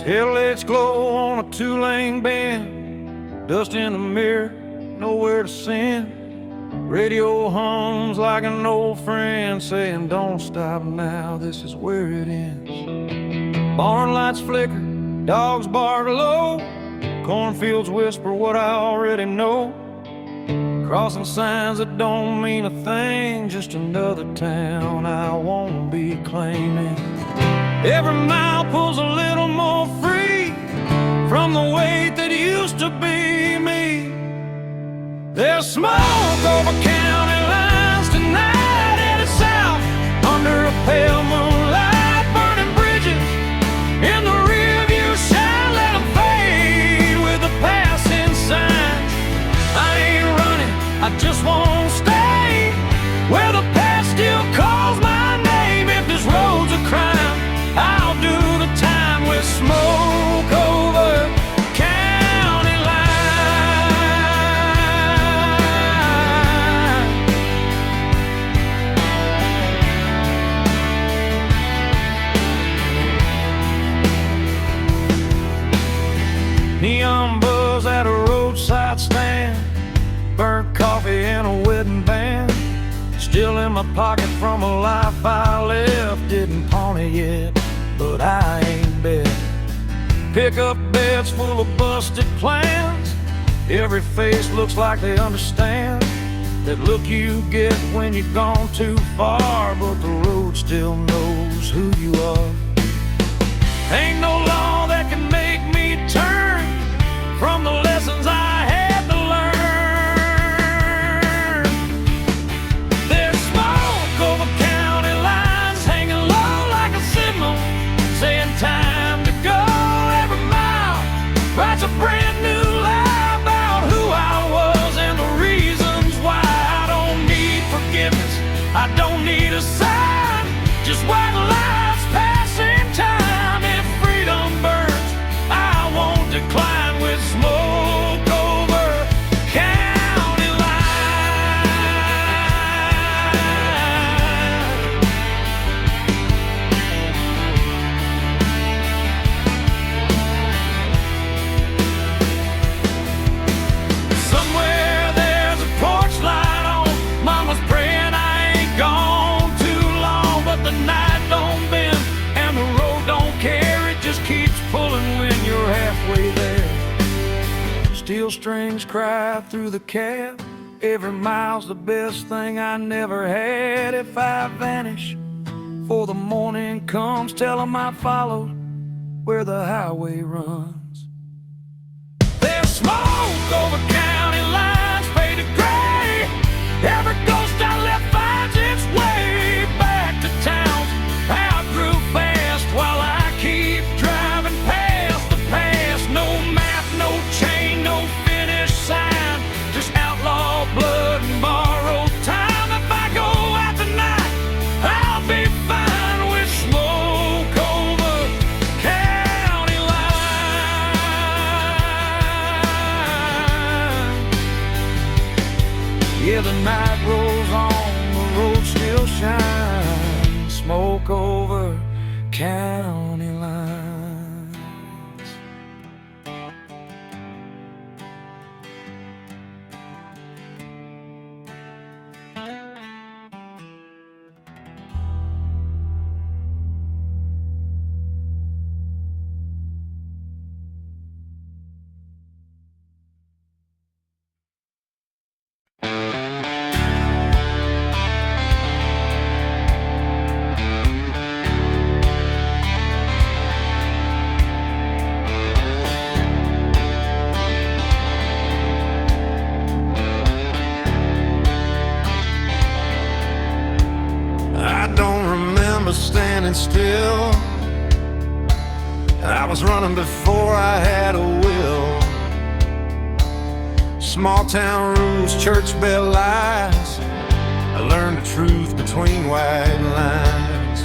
Headlights glow on a two-lane bend, dust in the mirror, nowhere to send. Radio hums like an old friend saying, don't stop now, this is where it ends. Barn lights flicker, dogs bark low, cornfields whisper what I already know. Crossing signs that don't mean a thing, just another town I won't be claiming. Every mile pulls a little more free from the weight that used to be me. There's smoke over county lines tonight, headed south under a pale moonlight. Burning bridges in the rearview shine, let them fade with the passing signs. I ain't running, I just won't stay where the past still calls my name. If this road's a crime, I'll do the time with smoke over county line. Neon buzz at a roadside stand, burnt coffee and a wedding band, still in my pocket from a life I left. Didn't pawn it yet, but I ain't bet. Pickup beds full of busted plans, every face looks like they understand that look you get when you've gone too far, but the road still knows who you are. Ain't no law that can make me turn from the lessons I had to learn. There's smoke over county lines, hanging low like a signal, saying time to go. Every mile writes a brand new lie about who I was and the reasons why. I don't need forgiveness, I don't need a sign, just white lights passing time. If freedom burns, I won't decline with smoke over county line. Somewhere there's a porch light on, mama's praying I ain't gone too long, but the night don't bend and the road don't care, it just keeps pulling when you're halfway there. Steel strings cry through the cab, every mile's the best thing I never had. If I vanish before the morning comes, tell 'em I followed where the highway runs. There's smoke over county lines, faded gray, every ghost I left finds its way back to towns I grew fast while I keep driving past the past. No map, no chain, no finish sign, just outlaw blood and borrowed time. If I go out tonight, I'll be fine with smoke over county line. Yeah, the night rolls on, the road still shines, smoke over county lines. I don't remember standing still, I was running before I had a will. Small town rules, church bell lies, I learned the truth between white lines.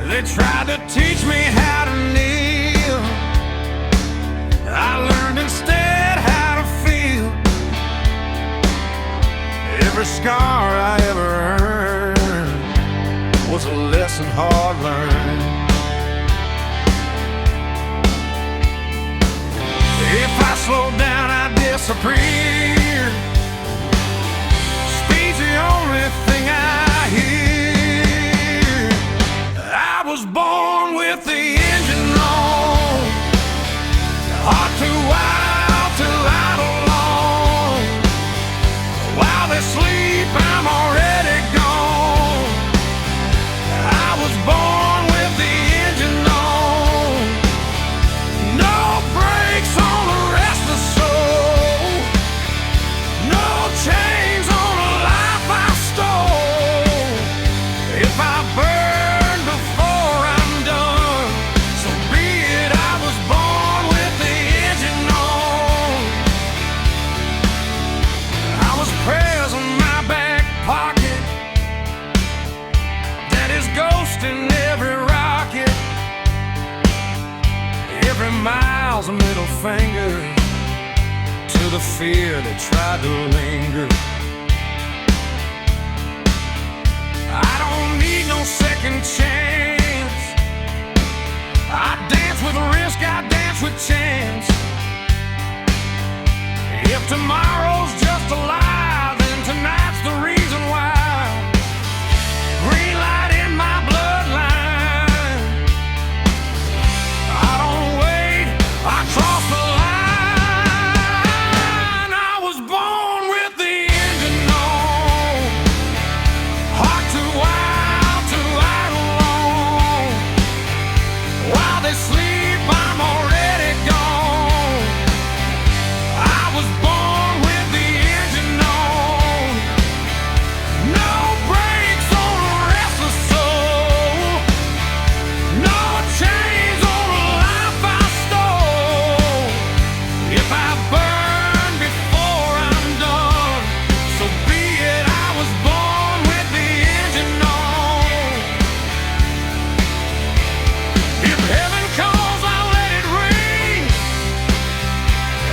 They tried to teach me how to kneel, I learned instead how to feel. Every scar I ever earned was a lesson hard learned. slow down, I disappear. Speed's the only thing I hear. I was born with the engine on, heart too wild to idle long. While they sleep, I'm already gone. I was born with the engine on, no brakes on the restless soul, no chains on the life I stole. If I burn before I'm done, so be it. I was born with the engine on. I was prayers in my back pocket, Daddy's ghost in every rocket. Every mile's a middle finger to the fear that tried to linger. I don't need no second chance. I dance with risk, I dance with chance. If tomorrow's just a lie, then tonight's the reason why. Green light in my bloodline. I don't wait, I cross the line. I was born with the engine on, heart too wild to idle long. While they sleep, I'm already gone. I was born with the engine on, no brakes on a restless soul, no chains on the life I stole. If I burn before I'm done, so be it. I was born with the engine on. If heaven calls, I'll let it ring.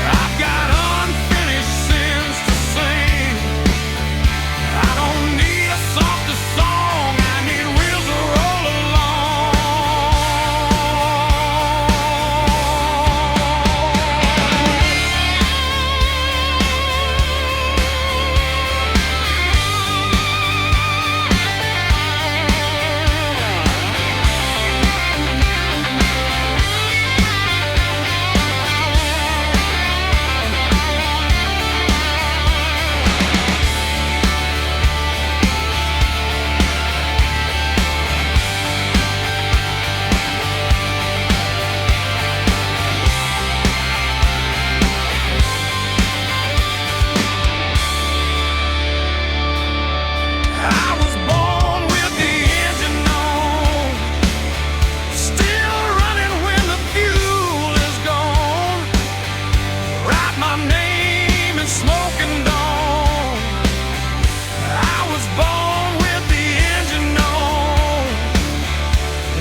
I've got unfinished sins to sing. I don't need a softer song, I need wheels to roll along. I was born with the engine on, still running when the fuel is gone. Write my name in smoke and dawn. I was born with the engine on,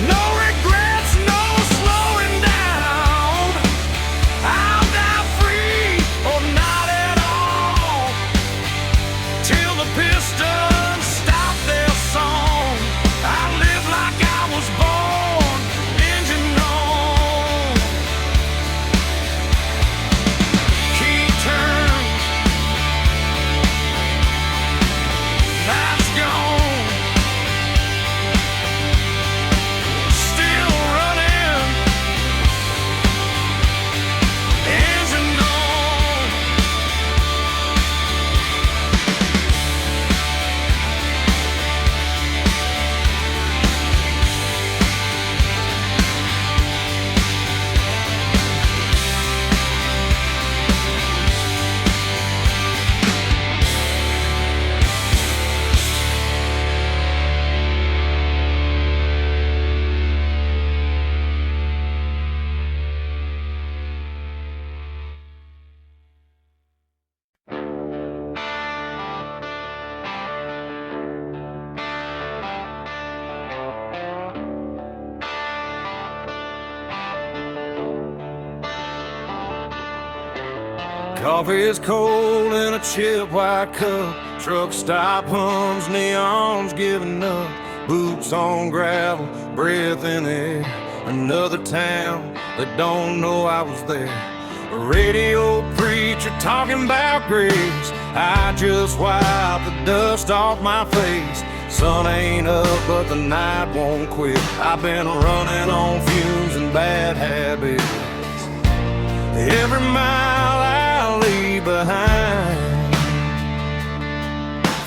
no regrets, no slowing down. I'll die free or not at all, till the pistons stop their song. I live like I was born engine on. Key turns, lights gone, still running, engine on. Coffee is cold in a chip white cup. Truck stop hums, neons giving up. Boots on gravel, breath in the air. Another town that don't know I was there. A radio preacher talking about grace. I just wipe the dust off my face. Sun ain't up, but the night won't quit. I've been running on fumes and bad habits. Every mile I leave behind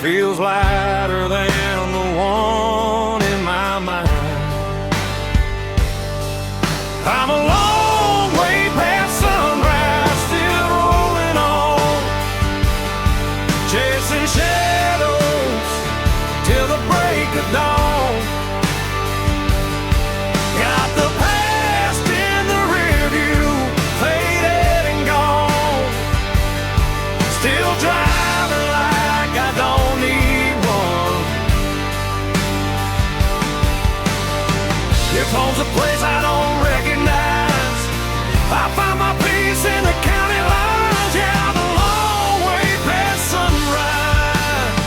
feels lighter than the one in my mind. I'm a long way past sunrise, still rolling on, chasing shadows till the break of dawn. Got the past in the rear view, faded and gone. Still driving like I don't need one. If home's a place I don't recognize, I find my peace in the county lines. Yeah, I'm a long way past sunrise,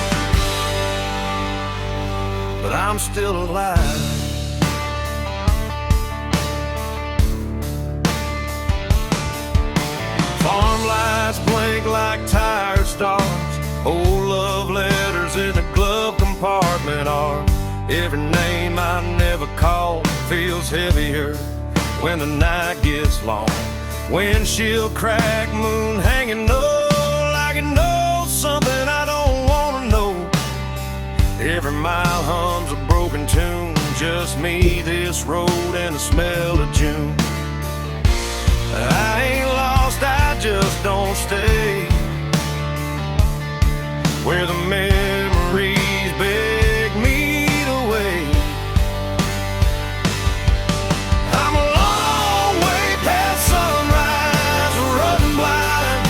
but I'm still alive. Farm lights blink like tired stars. Old love letters in the glove compartment are. Every name I never called feels heavier when the night gets long. Windshield crack, moon hanging low, like it knows something I don't wanna know. Every mile hums a broken tune, just me, this road, and the smell of June. I ain't lost, I just don't stay where the memories beg me to wait. I'm a long way past sunrise, running blind.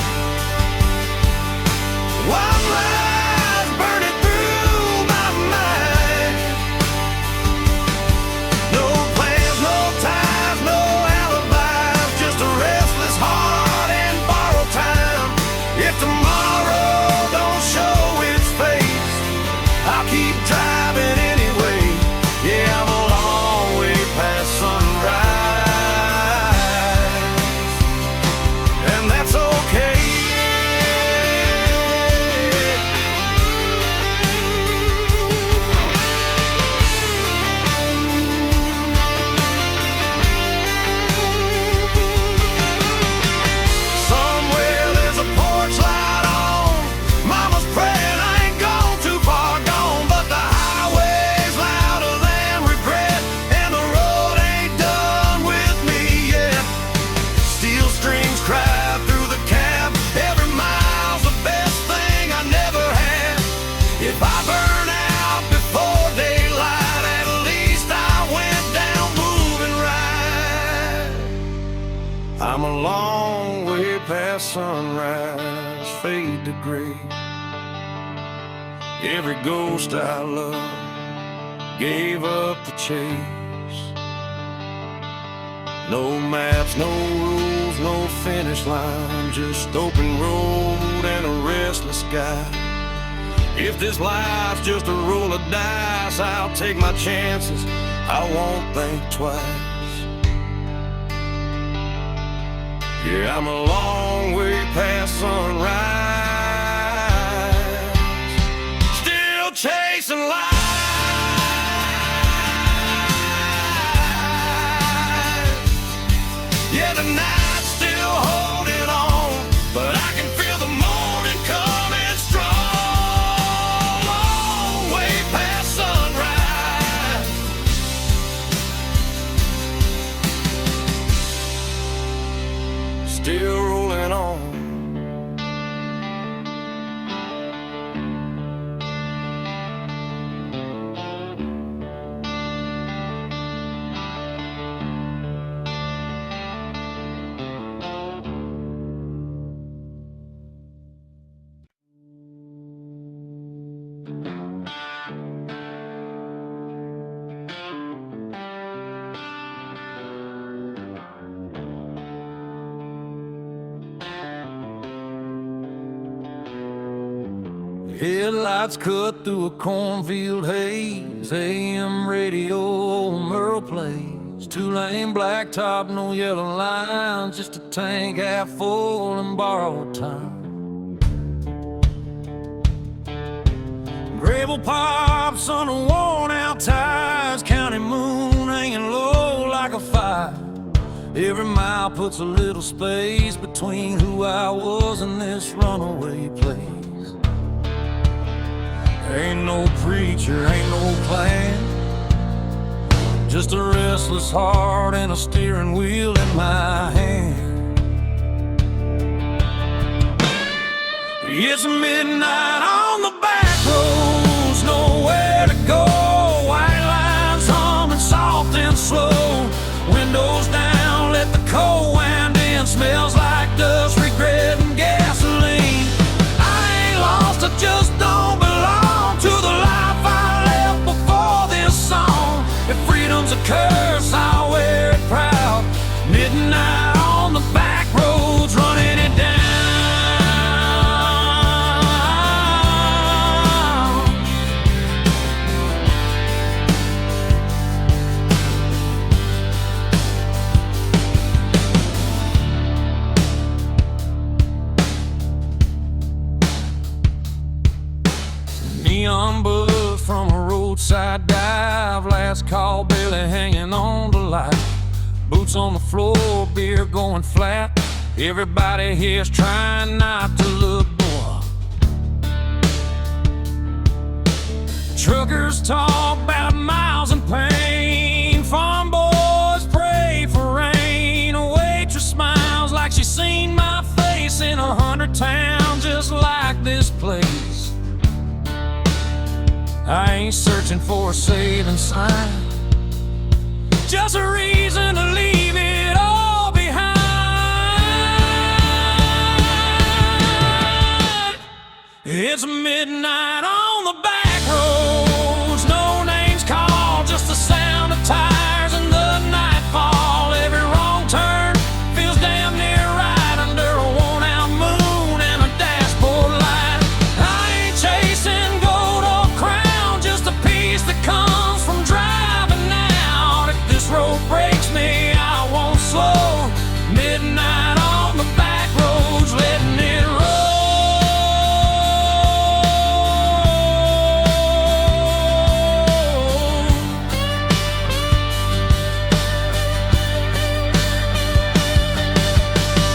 Wild lies burning through my mind. No plans, no ties, no alibis, just a restless heart and borrowed time. If tomorrow don't show its face, I'll keep driving anyway. Yeah, I'm a long way past sunrise, and that's okay. Somewhere there's a porch light on. Mama's praying I ain't gone too far gone, but the highway's louder than regret, and the road ain't done with me yet. Steel strings cry through the cab. Every mile's the best thing I never had. If I burn out before daylight, at least I went down moving right. I'm a long way past sunrise, fade to gray. Every ghost I loved gave up the chase. No maps, no rules, no finish line, just open road and a restless sky. If this life's just a roll of dice, I'll take my chances, I won't think twice. Yeah, I'm a long way past sunrise, still chasing life. Yeah, the night's still holding on, but I can feel the morning coming strong. Long way past sunrise, still rolling on. Headlights cut through a cornfield haze. AM radio, old Merle plays. It's two-lane blacktop, no yellow lines, just a tank half full and borrowed time. Gravel pops on the worn-out tires, county moon hanging low like a fire. Every mile puts a little space between who I was and this runaway place. Ain't no preacher, ain't no plan, just a restless heart and a steering wheel in my hand. It's midnight on the back roads, nowhere to go. White lines humming soft and slow. Windows down, let the cold wind in. Smells like dust, regret, and gasoline. I ain't lost, I just don't belong to the life I left before this song. If freedom's a curse, I'll wear it proud. Midnight on the back roads, running it down. Neon buzz from a roadside dive, last call barely hanging on to life. Boots on the floor, beer going flat. Everybody here's trying not to look poor. Truckers talk about miles and pain. Farm boys pray for rain. A waitress smiles like she's seen my face in 100 towns just like this place. I ain't searching for a saving sign, just a reason to leave it all behind. It's midnight on the back roads, no names called, just the sound of tires and the nightfall. Every wrong turn feels damn near right under a worn-out moon and a dashboard light. I ain't chasing gold or crown, just a piece that comes from driving out. If this road breaks me, I won't slow. Midnight on the back roads, letting it roll.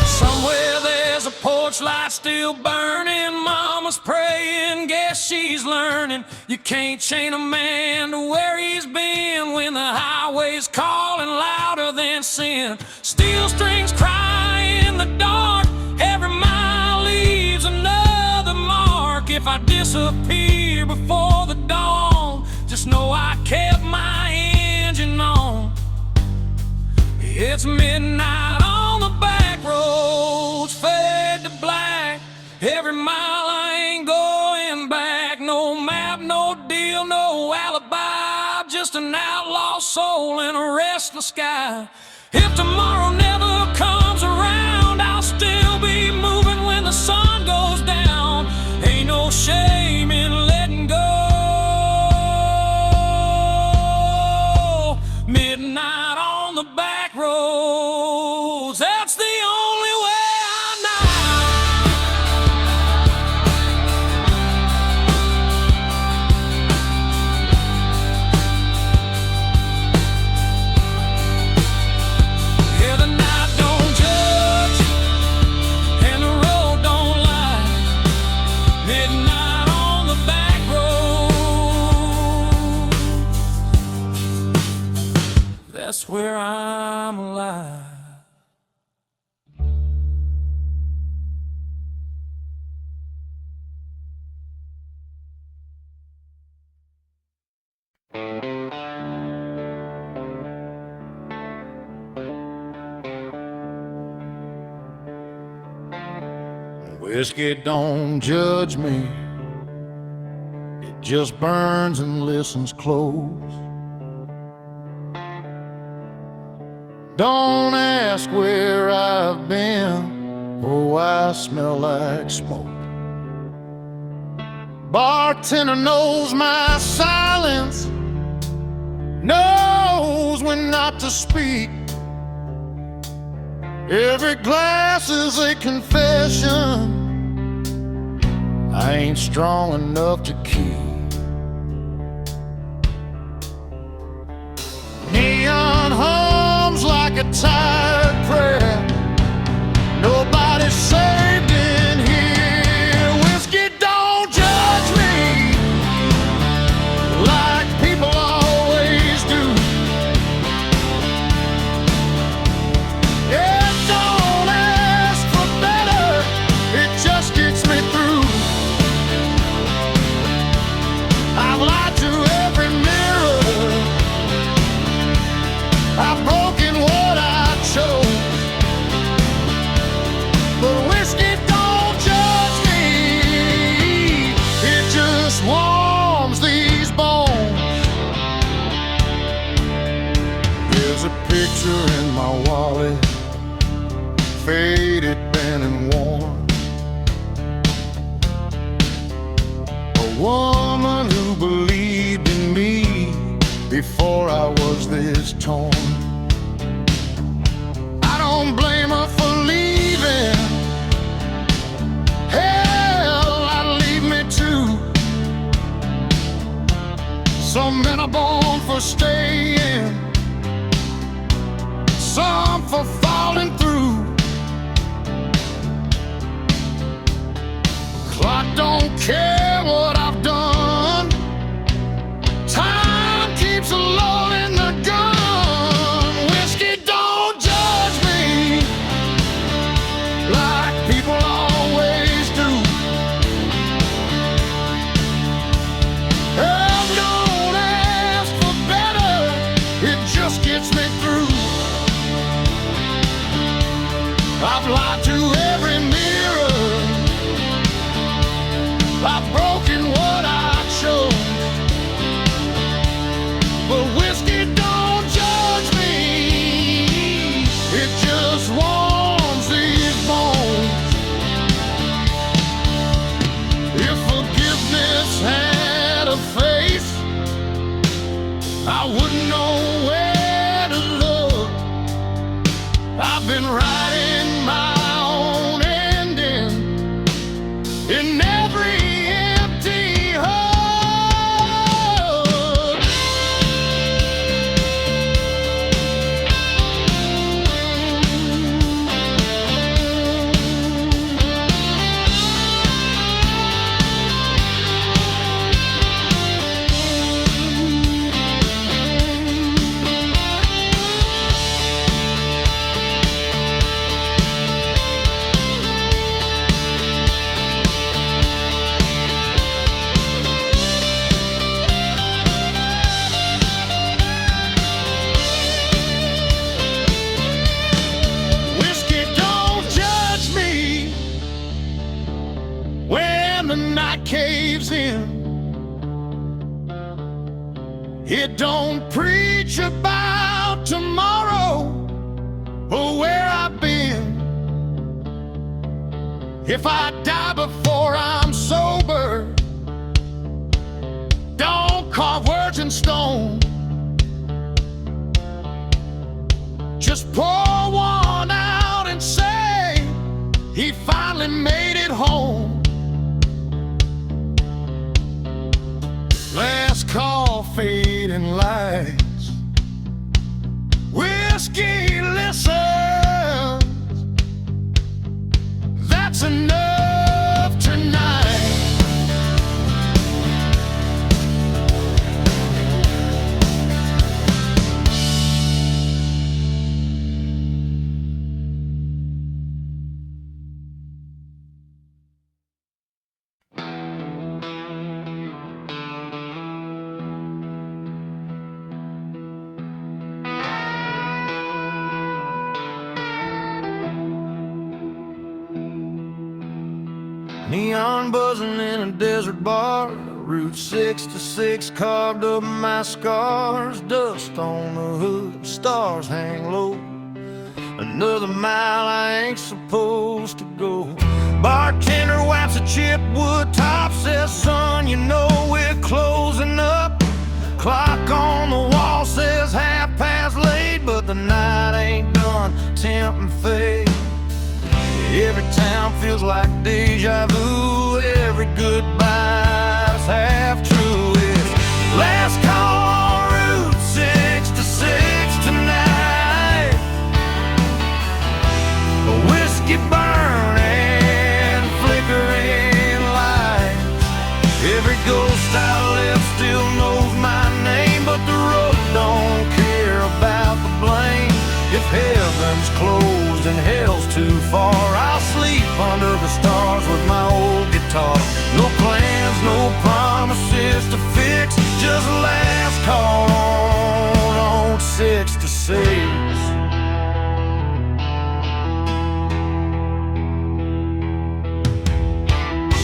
Somewhere there's a porch light still burning. Mama's praying, guess she's learning. You can't chain a man to where he's been when the highway's calling louder than sin. Steel strings cry in the dark, every mile leaves another mark. If I disappear before the dawn, just know I kept my engine on. It's midnight on the back roads, fade to black. Every mile I ain't going back. No map, no deal, no alibi, just an outlaw soul in a restless sky. If tomorrow never comes around, I'll still be moving when the sun goes down. Ain't no shame in letting go. Midnight on the back roads, that's the only way I know. Yeah, the night don't judge and the road don't lie. Midnight on the back road, that's where I'm alive. Whiskey don't judge me, it just burns and listens close. Don't ask where I've been or why I smell like smoke. Bartender knows my silence, knows when not to speak. Every glass is a confession I ain't strong enough to keep. Neon hums like a tired prayer. Nobody's saved in here. Whiskey, don't judge me like people always do. It don't ask for better, it just gets me through. I've lied to every mirror, I've broken what I chose. But whiskey don't judge me, it just warms these bones. There's a picture in my wallet, faded, bent and worn. A woman who believed in me before I was this torn. I don't blame her for leaving. Hell, I'd leave me too. Some men are born for staying, some for falling through. Clock don't care what I've done. Time keeps loading the gun. Whiskey don't judge me like people always do. Help don't ask for better, it just gets me through. I've lied to every mirror, I've broken what I chose. But whiskey don't judge me, it just warms these bones. If forgiveness had a face, I wouldn't know where to look. I've been writing my own ending in every empty hug. Whiskey don't judge me when the night caves in. It don't preach about tomorrow or where I've been. If I die before I'm sober, don't carve words in stone. Just pour one out and say he finally made it home. Last call, fading lights. Whiskey listens, that's enough tonight. Neon buzzing in a desert bar, Route 66 carved up my scars. Dust on the hood, stars hang low. Another mile I ain't supposed to go. Bartender wipes a chipped wood top, says, son, you know we're closing up. Clock on the wall says 11:30. tempting fate. Every town feels like deja vu. Every goodbye's half true. It's last call on Route 66 tonight. A whiskey burning, flickering lights. Every ghost I left still knows my name, but the road don't care about the blame. If heaven's closed and hell's too far, I'll sleep under the stars with my old guitar. No plans, no promises to fix, just last call on 66.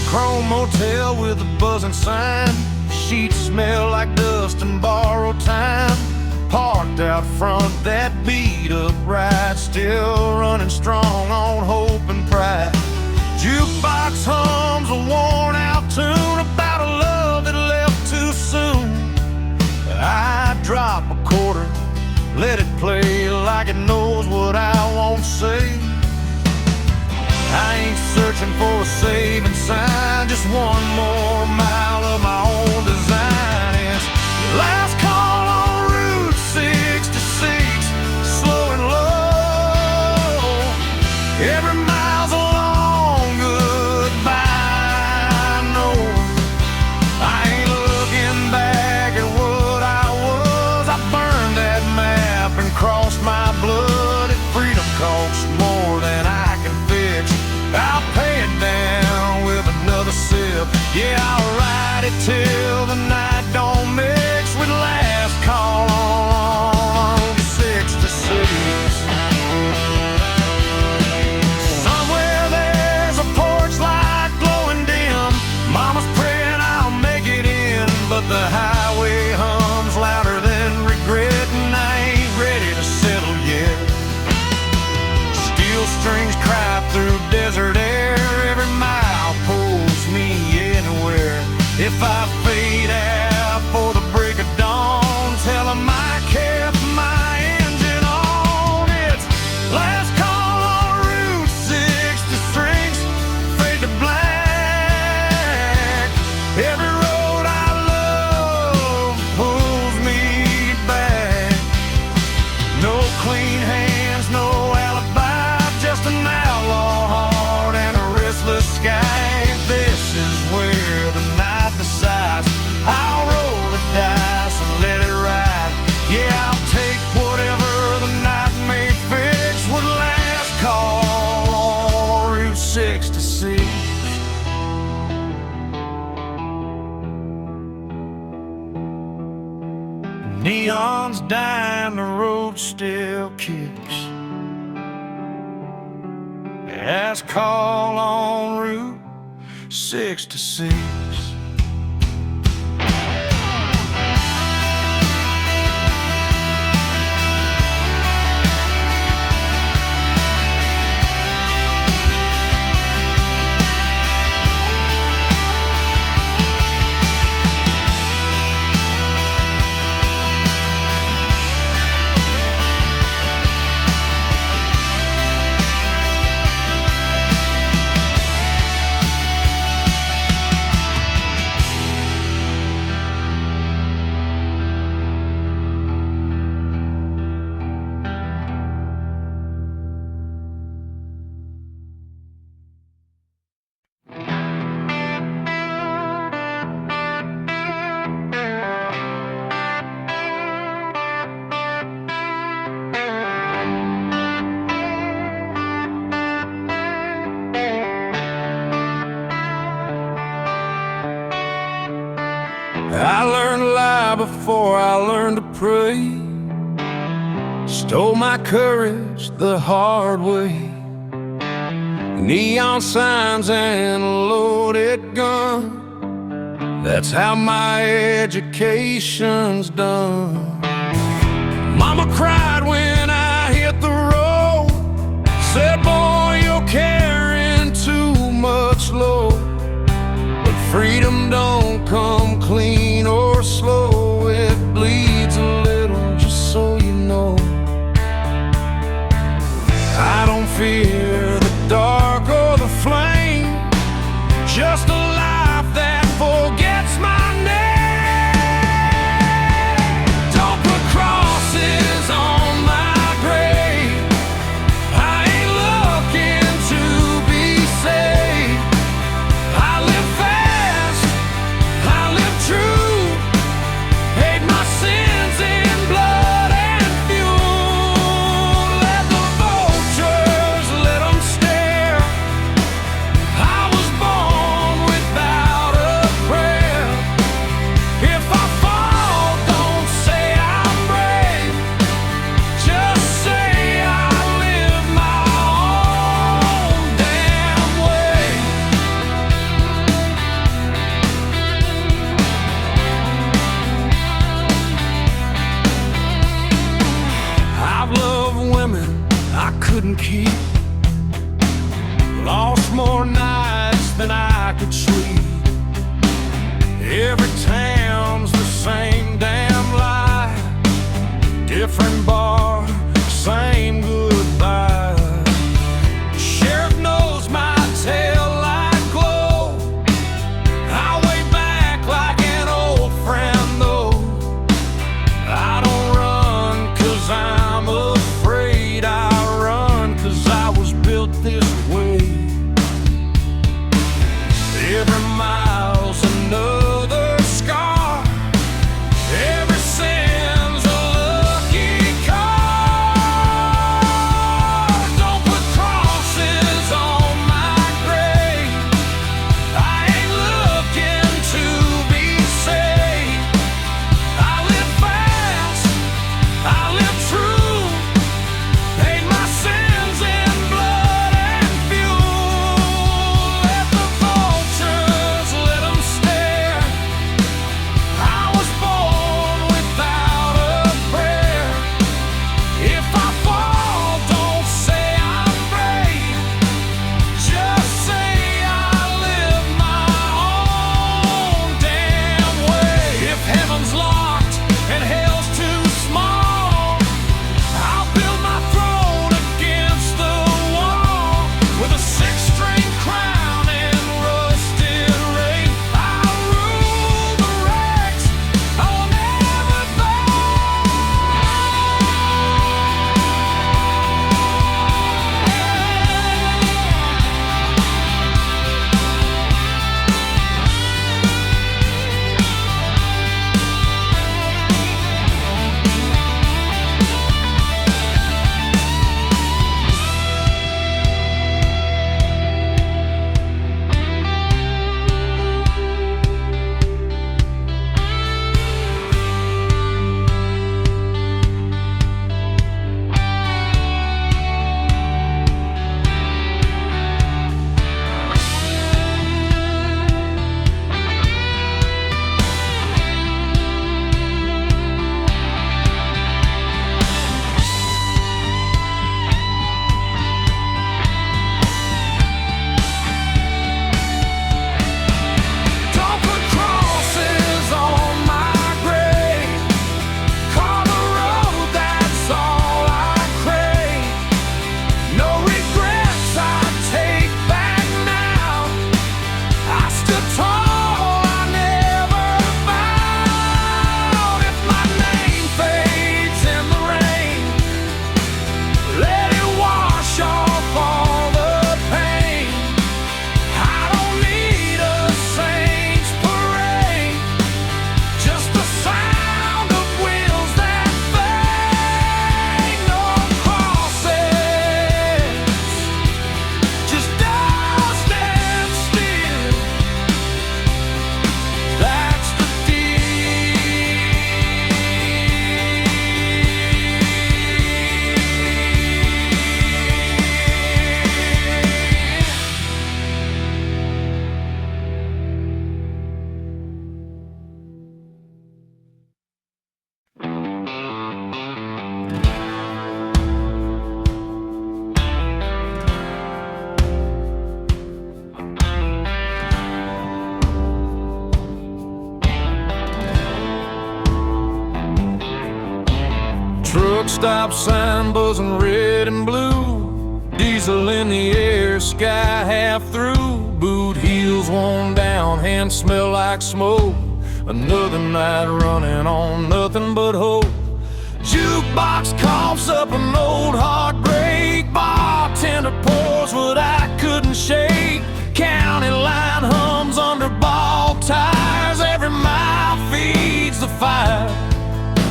Chrome motel with a buzzing sign. Sheets smell like dust and borrowed time. Parked out front, that beat up ride, still running strong on hope and pride. Jukebox hums a worn out tune about a love that left too soon. I drop a quarter, let it play like it knows what I won't say. I ain't searching for a saving sign, just one more mile of my own design. It's last call on Route 66, slow and low. Every mile's a long goodbye. No, I ain't looking back at what I was. I burned that map and crossed my blood. If freedom costs more than I can fix, I'll pay it down with another sip. Yeah, I'll ride it till the night don't mix with last call on 66. Somewhere there's a porch light glowing dim. Mama's praying I'll make it in, but the highway hums louder than regret, and I ain't ready to settle yet. Steel strings cry through desert air. Every mile pulls me anywhere. If I fade out for the break of dawn, tell 'em I kept my engine on. It's last call on Route 66, fade to black. Every road I love pulls me back. No clean hands, no alibi, just an outlaw heart and a restless sky. This is where the night decides. I'll roll the dice and let it ride. Yeah, I'll take whatever the night may fix with last call on Route 66. Neon's dying, the road still kicks. Last call on Route 66. I learned to lie before I learned to pray. Stole my courage the hard way. Neon signs and a loaded gun, that's how my education's done. Mama cried when I hit the road, said, boy, you're carrying too much load. But freedom don't come clean or slow, it bleeds a little, just so you know. couldn't keep. Lost more nights than I could sleep. Every town's the same damn lie. Different bar, same goodbye. Sheriff knows my tail light glow. I way back like an old friend though. I don't run 'cause I'm afraid. I run 'cause I was built this way. Every mile's another scar. Every sin's a lucky card. Don't put crosses on my grave. I ain't looking to be saved. I live fast, I live true. Paid my sins in blood and fuel. Let the vultures, let 'em stare. I was born without a prayer. If I fall, don't say I'm brave. Just say I live my own damn way. If heaven's locked and hell's too small, I'll build my throne against the wall. With a six-string crown and rusted ring, I'll rule the wrecks. I'll never Don't put crosses on my grave. Carve a road, that's all I crave. No regrets I take back now. I stood tall, I never bowed. If my name fades in the rain, let it wash off all the pain. I don't need a saint's parade, just the sound of wheels that bang. No crosses, just dust and steel. That's the truck stop sign buzzing red and blue. Diesel in the air, sky half through. Boot heels worn down, hands smell like smoke. Another night running on nothing but hope. Jukebox coughs up an old heartbreak. Bartender pours what I couldn't shake. County line hums under ball tires. Every mile feeds the fire.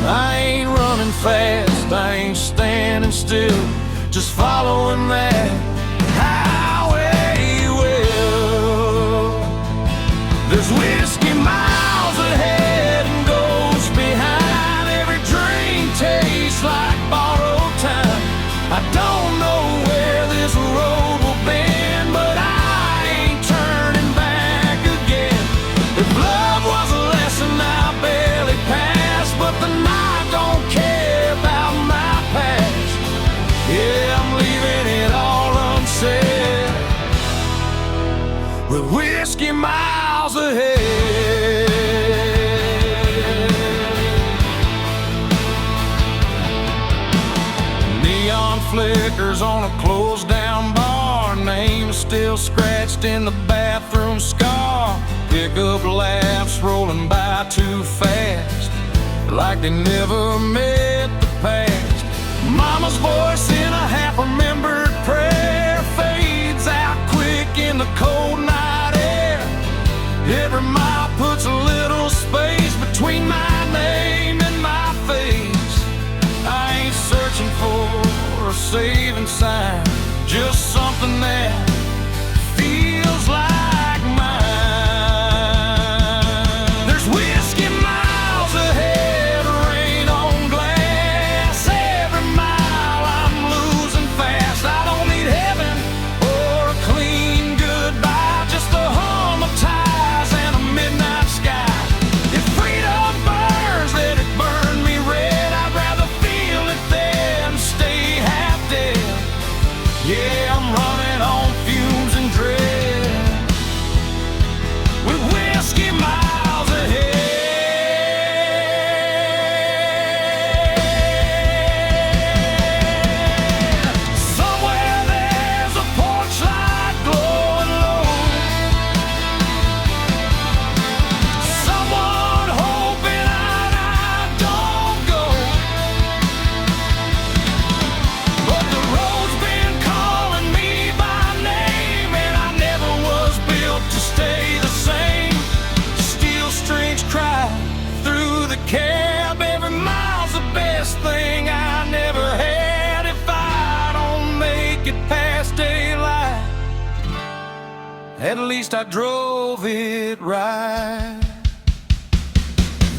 I ain't running fast, I ain't standing still, just following that highway well. There's whiskey miles ahead and ghosts behind. Every drink tastes like borrowed time. I don't know where this road will bend, but I ain't turning back again. If love was a lesson I barely passed, but the night don't care about my past. Yeah, I'm leaving flickers on a closed down bar. Name still scratched in the bathroom scar. Pickup laughs rolling by too fast, like they never met the past. Mama's voice in a half-remembered prayer fades out quick in the cold night air. Every mile puts a little space between my name and my face. I ain't searching for a saving sign, just something that feels like mine. There's whiskey miles ahead, rain on glass. Every mile I'm losing fast. I don't need heaven or a clean goodbye, just a hum of ties and a midnight sky. If freedom burns, let it burn me red. I'd rather feel it than stay half dead. Yeah, I'm running on fumes and dread, with whiskey miles ahead. Somewhere there's a porch light glowing low, someone hoping I don't go. But the road's been calling me by name, and I never was built to stay the same. Steel strings cry through the cab. Every mile's the best thing I never had. If I don't make it past daylight, at least I drove it right.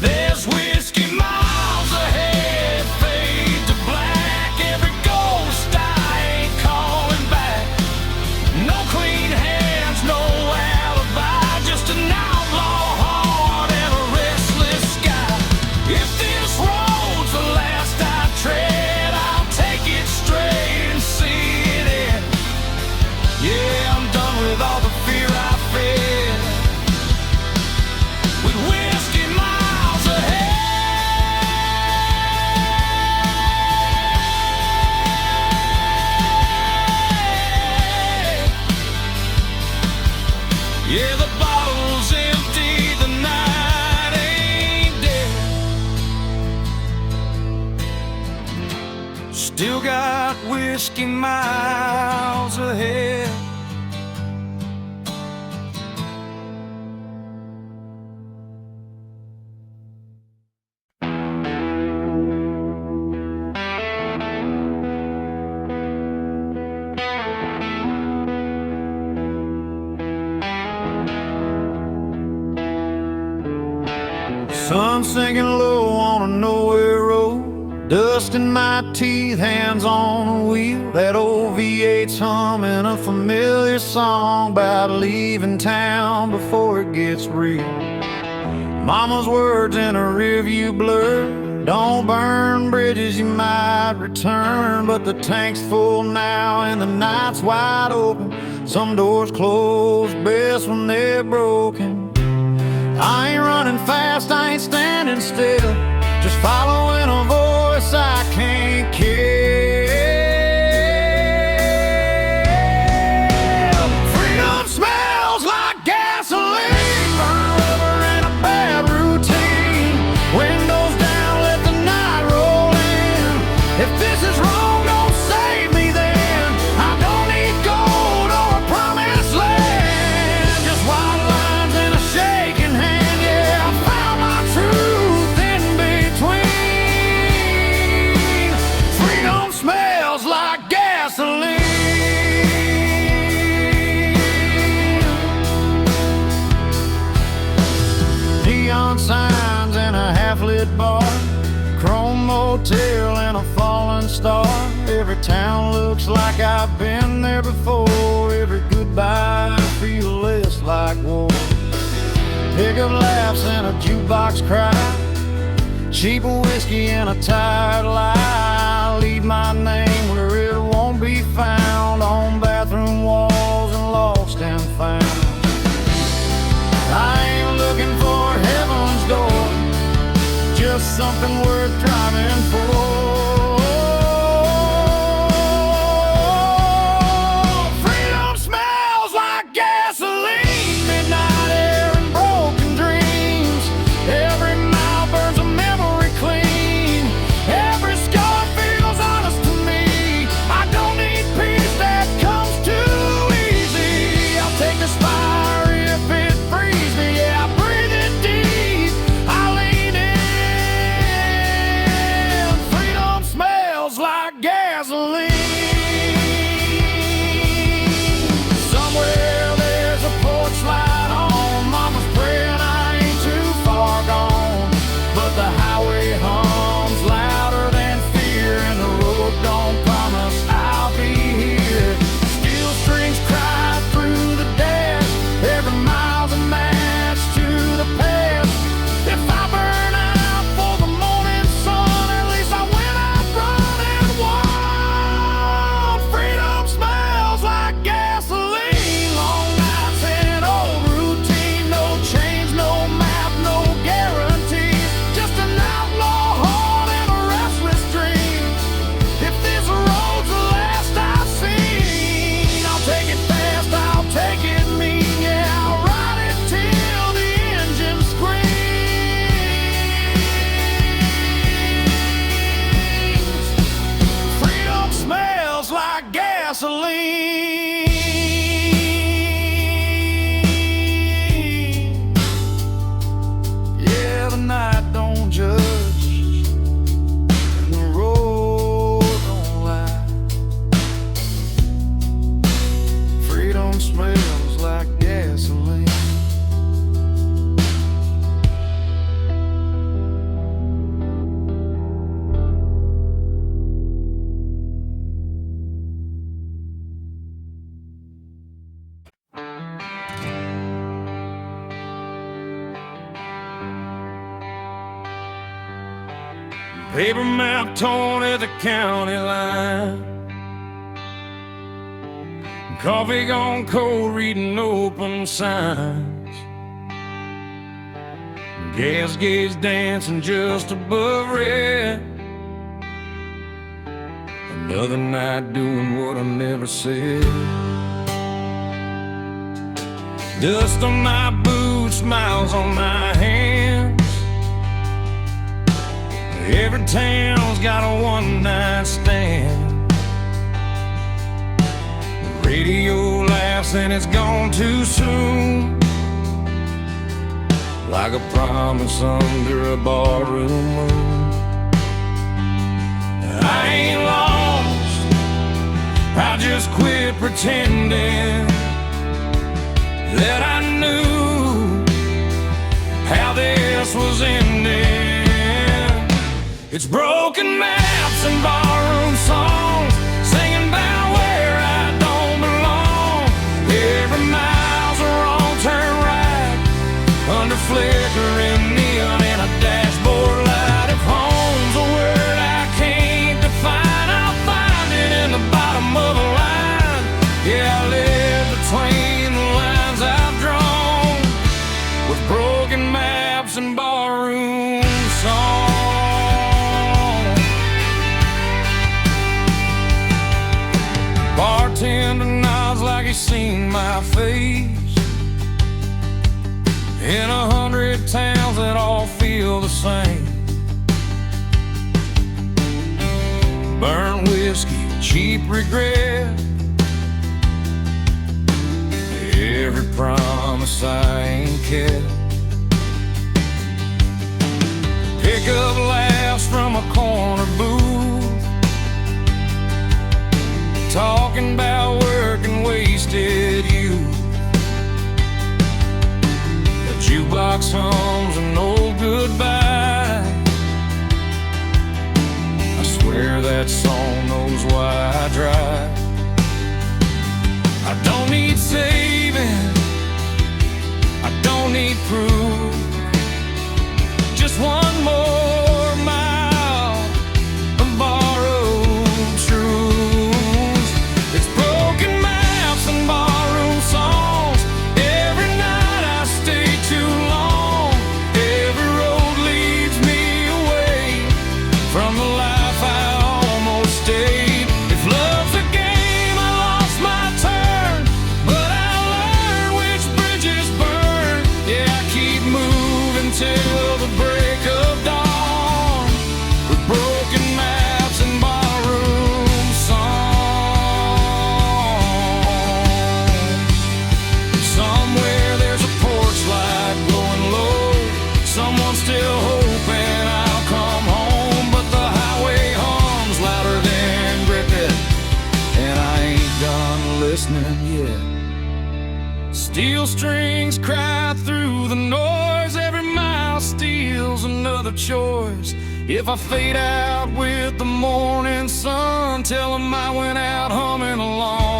There's whiskey miles ahead, fade to black. Every ghost I ain't calling back. No clean hands, no alibi, just an outlaw heart and a restless sky. If this road's the last I tread, I'll take it straight and see it end. Yeah, I'm done with all the fear I fed, with whiskey miles ahead. Yeah, the bottle's empty, the night ain't dead. Still got whiskey miles ahead. Sun sinking low on a nowhere road, dust in my teeth, hands on the wheel. That old V8's humming a familiar song about leaving town before it gets real. Mama's words in a rearview blur: don't burn bridges, you might return. But the tank's full now and the night's wide open. Some doors close best when they're broken. I ain't running fast, I ain't standing still, just following a voice I can't kill. Freedom smells like gasoline, burn rubber and a bad routine. Windows down, let the night roll in. If this is wrong, don't save me then. I don't need gold or a promised land, just white lines and a shaking hand. Yeah, I found my truth in between. Freedom smells like gasoline. Neon signs in a half-lit bar, chrome motel and a fallen star. Every town looks like I've been there before. Every goodbye feels less like war. Pickup laughs and a jukebox cry, cheap whiskey and a tired lie. Leave my name where it won't be found, on bathroom walls and lost and found. I ain't looking for heaven's door, just something worth driving for. gasoline. Somewhere there's a porch light on. Mama's praying I ain't too far gone. But the highway hums louder than fear, and the road don't promise I'll be here. Steel strings cry through the dash. Every mile's a match to the past. If I burn out for the morning sun, at least I went out running wild. Freedom smells like gasoline. Long nights and old routine. No change, no map, no guarantees. Just an outlaw heart and a restless dream. If this road's the last I've seen, I'll take it fast, I'll take it mean. Yeah, I'll ride it till the engine screams. Freedom smells like gasoline. Yeah, the night don't judge, and the road don't lie. Freedom smells like gasoline. Paper map torn at the county line. Coffee gone cold, reading open signs. Gas gauge dancing just above red. Another night doing what I never said. Dust on my boots, smiles on my hands. Every town's got a one-night stand. The radio laughs and it's gone too soon, like a promise under a barroom moon. I ain't lost, I just quit pretending that I knew how this was ending. It's broken maps and barroom songs, singing about where I don't belong. Every mile's a wrong turn right, under flickering neon and a dashboard light. If home's a word I can't define, I'll find it in the bottom of a line. Yeah, I live between the lines I've drawn, with broken maps and barroom songs. Bartender nods like he's seen my face in 100 towns that all feel the same. Burnt whiskey, cheap regret, every promise I ain't kept. Pick up laughs from a corner booth, talking about work and wasted youth. The jukebox hums an old goodbye. I swear that song knows why I drive. I don't need saving, I don't need proof, just one more mile of borrowed truth. It's broken maps and barroom songs. Every night I stay too long. Every road leads me away from the life I almost stayed. If love's a listening yet. Steel strings cry through the noise. Every mile steals another choice. If I fade out with the morning sun, tell 'em I went out humming along.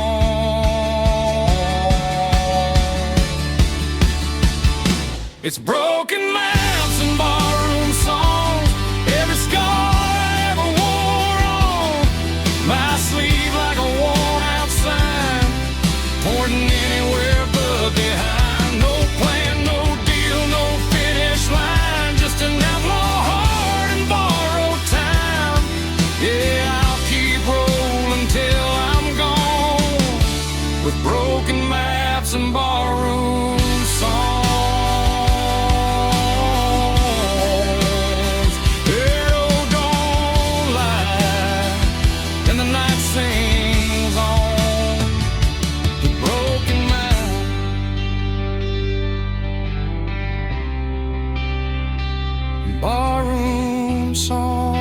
It's broken maps and barroom songs, every scar I ever wore on my sleeve like a worn-out sign, pointing anywhere but behind. No plan, no deal, no finish line, just an outlaw heart and borrowed time. Yeah, I'll keep rolling till I'm gone, with broken maps and barroom songs. Barroom songs.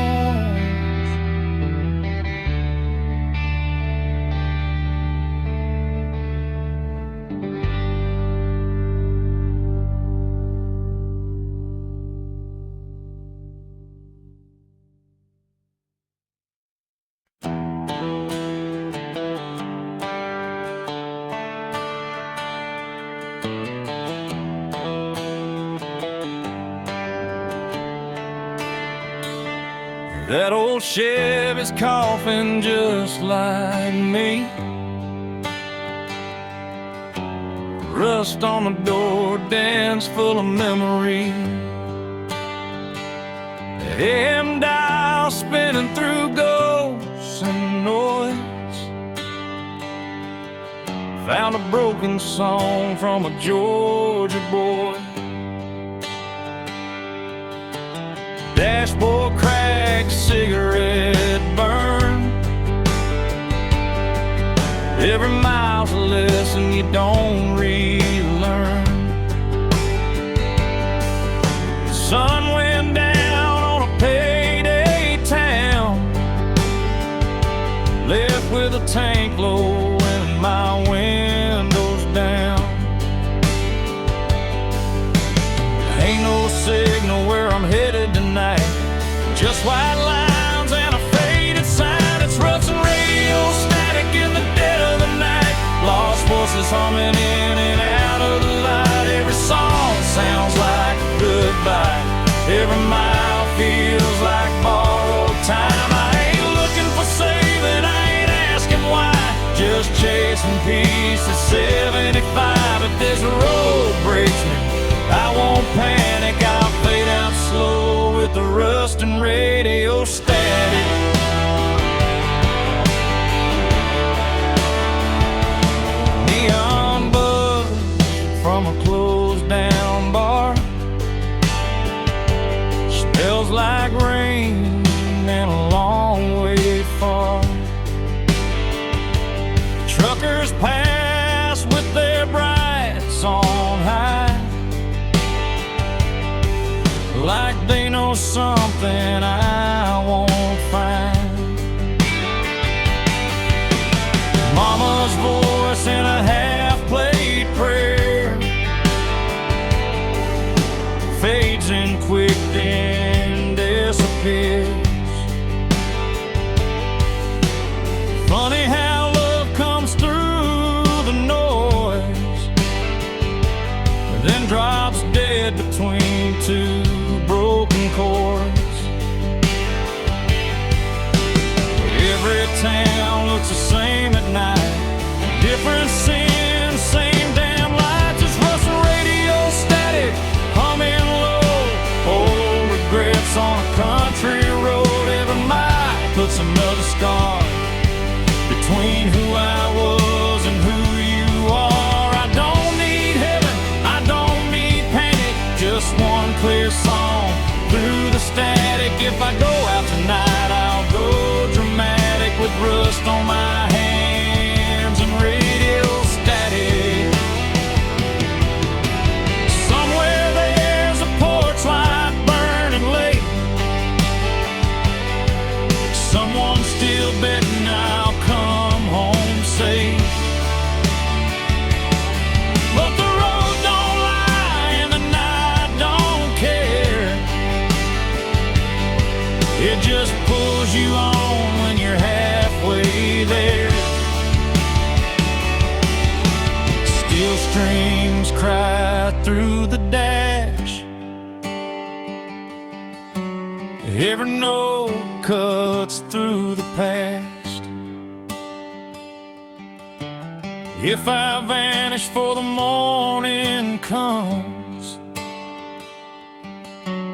That old Chevy's coughing just like me. Rust on the door, dance full of memory. The AM dial spinning through ghosts and noise. Found a broken song from a Georgia boy. Dashboard crack, cigarette burn. Every mile's a lesson you don't relearn. The sun went down on a payday town, left with a tank low and my windows down. Ain't no signal where I'm headed tonight, just white lines and a faded sign. It's rustling radio static in the dead of the night, lost voices humming in and out of the light. Every song sounds like goodbye, every mile feels like borrowed time. I ain't looking for saving, I ain't asking why, just chasing peace at 75. If this road breaks me, I won't panic, I'll fade out slow with the rust and radio static. Neon buzz from a closed down bar, smells like rain and a long way far. Truckers pass with their brights on high, like they know something I won't find. Mama's voice in a half-played prayer fades in quick then disappears. Funny how love comes through the noise, then drops dead between two broken chords. Every town looks the same at night, different sin, same damn light. Just rustling radio static, humming low, old regrets on a country road. Every mile puts another scar between who I was and who you are. I don't need heaven, I don't need panic, just one clear song through the static. If I go out tonight, I'll go dramatic with rust on my hands and radio static. Somewhere there's a porch light burning late, someone still betting I'll come home safe. what's through the past. If I vanish for the morning comes,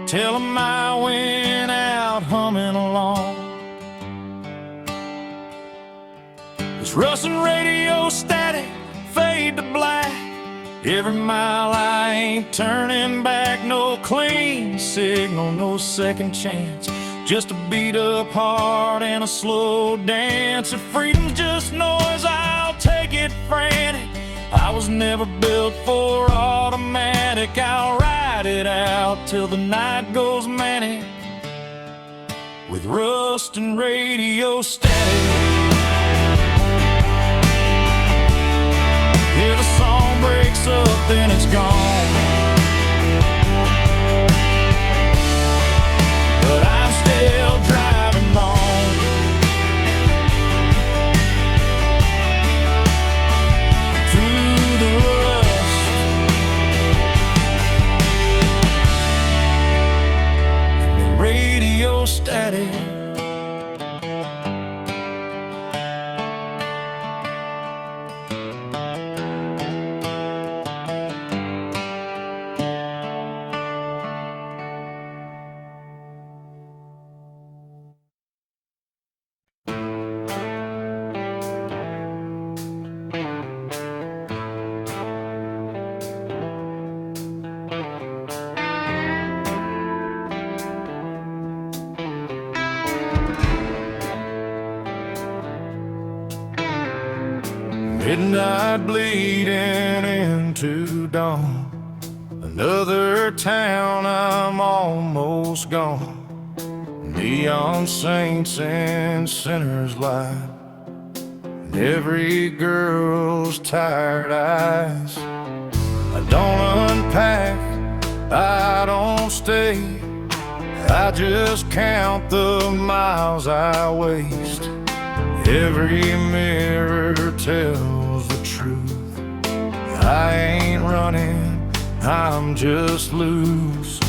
tell 'em I went out humming along. This rustling radio static, fade to black. Every mile I ain't turning back. No clean signal, no second chance. Just a beat up heart and a slow dance. If freedom's just noise, I'll take it frantic. I was never built for automatic. I'll ride it out till the night goes manic with rust and radio static. Hear the song breaks up, then it's gone. But I'm still driving on through the rust. The radio static. Midnight bleeding into dawn. Another town, I'm almost gone. Neon saints and sinners light, and every girl's tired eyes. I don't unpack, I don't stay. I just count the miles I waste. Every mirror tells the truth. I ain't running, I'm just loose.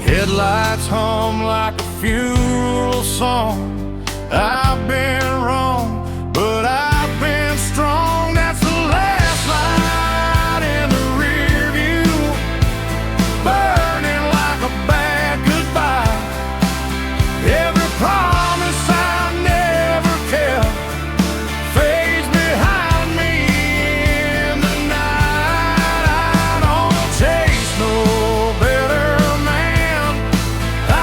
Headlights hum like a funeral song. I've been wrong, but I've been strong. That's the last light in the rear view, burning like a bad goodbye. Every promise I never kept fades behind me in the night. I don't chase no better man,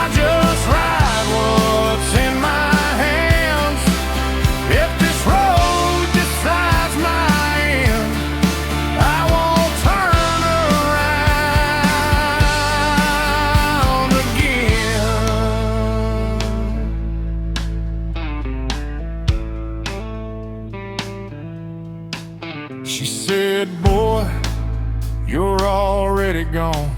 I just ride what's in my hands. If this road decides my end, I won't turn around again. She said, boy, you're already gone.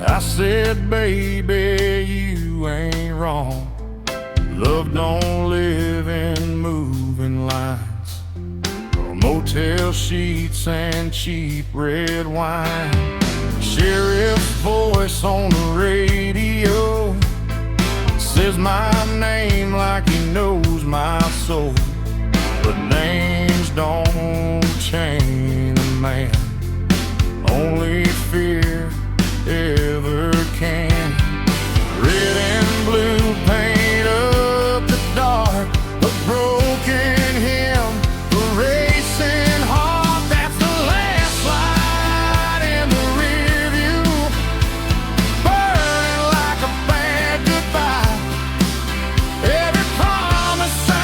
I said, baby, you ain't wrong. Love don't live in moving lines or motel sheets and cheap red wine. Sheriff's voice on the radio says my name like he knows my soul. But names don't chain a man, only fear ever can. Red and blue paint up the dark, a broken hymn, a racing heart. That's the last light in the rear view, burning like a bad goodbye. Every promise I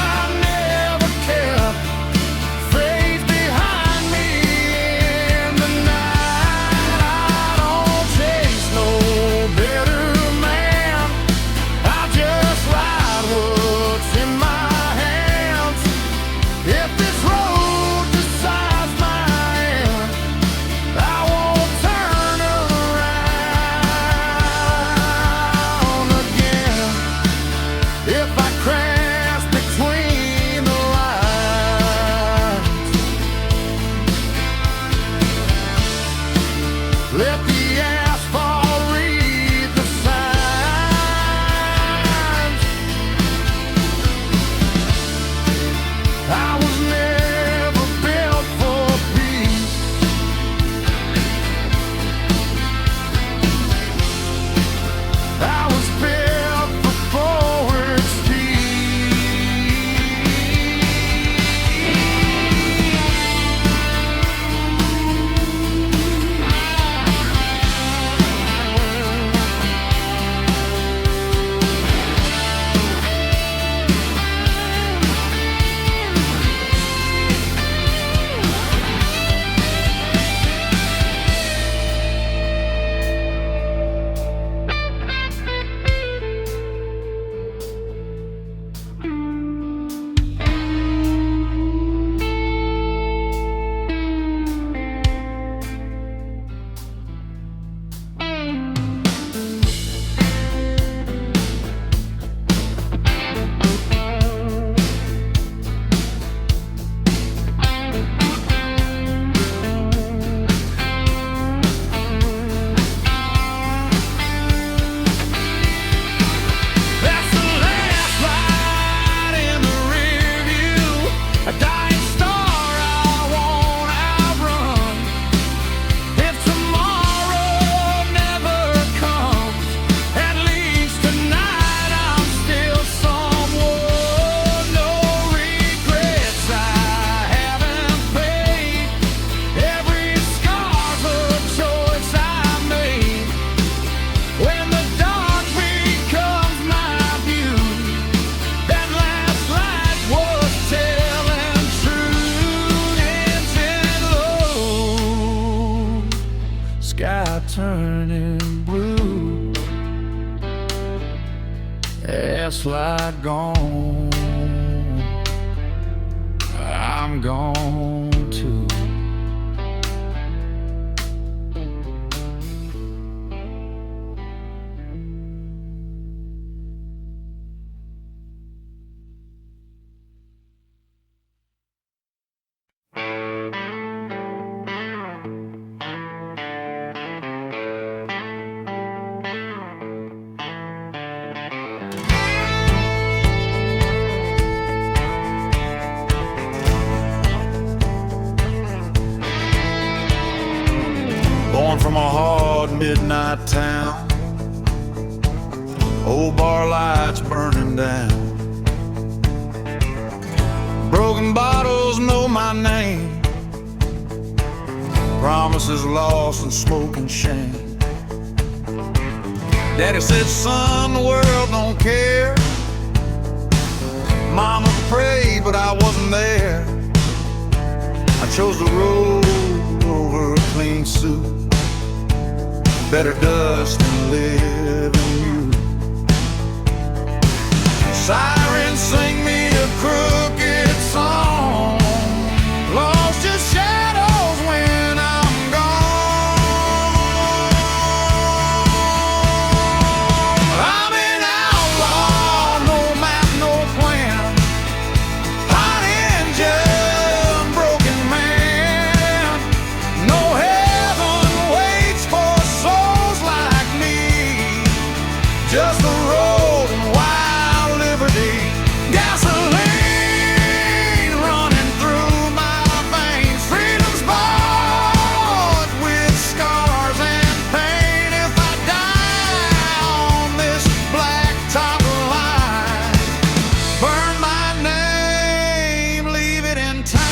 never kept fades turning blue. Gaslight gone, I'm gone too. Born from a hard midnight town, old bar lights burning down. Broken bottles know my name, promises lost and smoke and shame. Daddy said, son, the world don't care. Mama prayed, but I wasn't there. I chose the road over a clean suit, better dust than live in you. Sirens sing me a crooked song, lost just shadows when I'm gone. I'm an outlaw, no map, no plan, hot engine, broken man. No heaven waits for souls like me, just the road and wild liberty. Gasoline running through my veins, freedom's bought with scars and pain. If I die on this blacktop line, burn my name, leave it in time.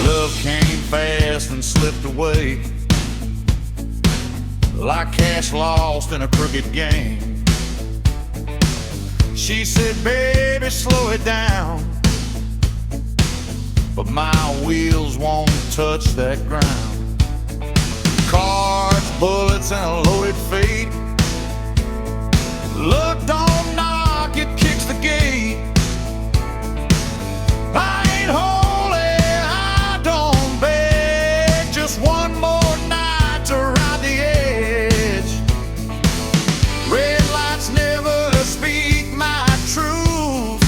Love came fast and slipped away, like cash lost in a crooked game. She said, baby, slow it down, but my wheels won't touch that ground. Cards, bullets, and a loaded fate. Look, don't knock, it kicks the gate. I ain't holy, I don't beg, just one more night to ride the edge. Red lights never speak my truth.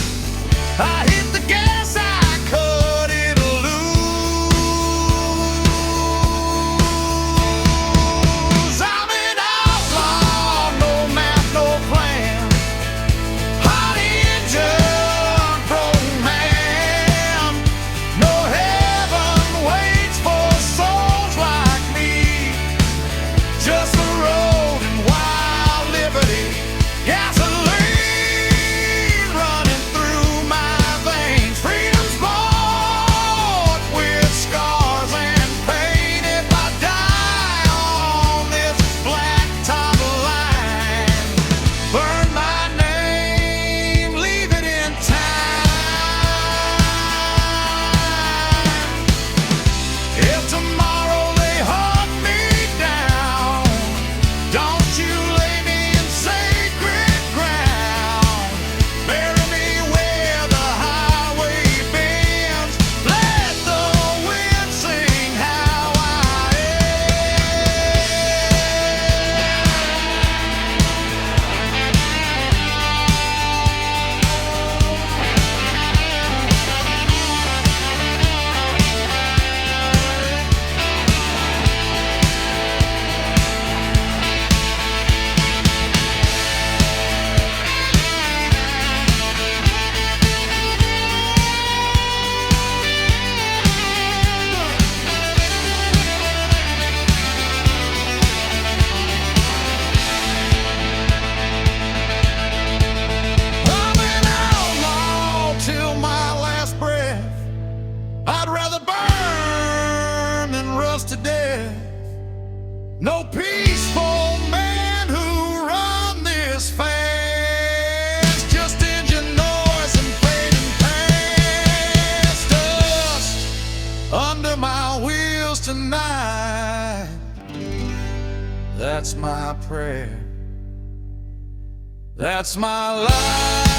I hit the gas, I cut it loose. I'm an outlaw, no map, no plan, hot engine, broken man. No heaven waits for souls like me, just the road and wild liberty. Gasoline running through my veins, freedom's bought with scars and pain. If I die on this blacktop line, burn my name, leave it in time. If tomorrow they hunt me down, don't you lay me in sacred ground. Bury me where the highway bends. Let the wind sing how I I'm an outlaw till my last breath. I'd rather burn than rust to death. No peaceful men who run this fast, just engine noise and fading that's my prayer. That's my life.